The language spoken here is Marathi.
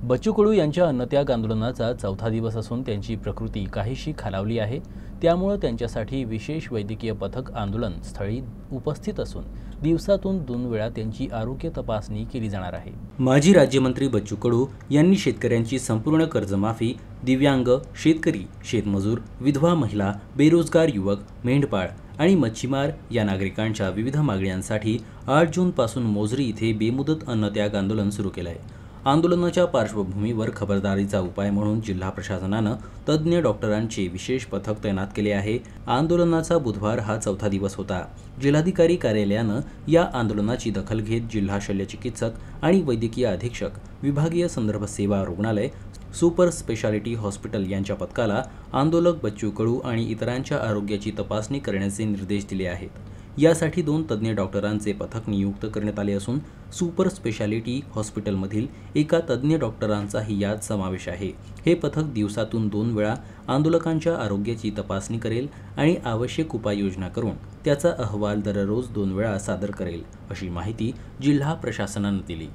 बच्चू कडू यांच्या अन्नत्याग आंदोलनाचा चौथा दिवस असून त्यांची प्रकृती काहीशी खालावली आहे। त्यामुळे त्यांच्यासाठी विशेष वैद्यकीय पथक आंदोलन स्थळी उपस्थित असून दिवसातून 2 वेळा त्यांची आरोग्य तपासणी केली जाणार आहे। माजी राज्यमंत्री बच्चू कडू यांनी शेतकऱ्यांची संपूर्ण कर्जमाफी, दिव्यांग, शेतकरी, शेतमजूर, विधवा महिला, बेरोजगार युवक, मेंढपाळ आणि मच्छीमार या नागरिकांच्या विविध मागण्यांसाठी 8 जूनपासून मोझरी इथे बेमुदत अन्नत्याग आंदोलन सुरू केलं आहे। आंदोलनाच्या पार्श्वभूमीवर खबरदारीचा उपाय म्हणून जिल्हा प्रशासनानं तज्ज्ञ डॉक्टरांचे विशेष पथक तैनात केले आहे। आंदोलनाचा बुधवार हा चौथा दिवस होता। जिल्हाधिकारी कार्यालयानं या आंदोलनाची दखल घेत जिल्हा शल्यचिकित्सक आणि वैद्यकीय अधीक्षक, विभागीय संदर्भ सेवा रुग्णालय, सुपर स्पेशालिटी हॉस्पिटल यांच्या पथकाला आंदोलक बच्चू कडू आणि इतरांच्या आरोग्याची तपासणी करण्याचे निर्देश दिले आहेत। यासाठी 2 तज्ज्ञ डॉक्टरांचे पथक नियुक्त करण्यात आले असून सुपर स्पेशालिटी हॉस्पिटलमधील एका तज्ज्ञ डॉक्टरांचाही यात समावेश आहे। हे पथक दिवसातून 2 वेळा आंदोलकांच्या आरोग्याची तपासणी करेल आणि आवश्यक उपाययोजना करून त्याचा अहवाल दररोज 2 वेळा सादर करेल, अशी माहिती जिल्हा प्रशासनानं दिली।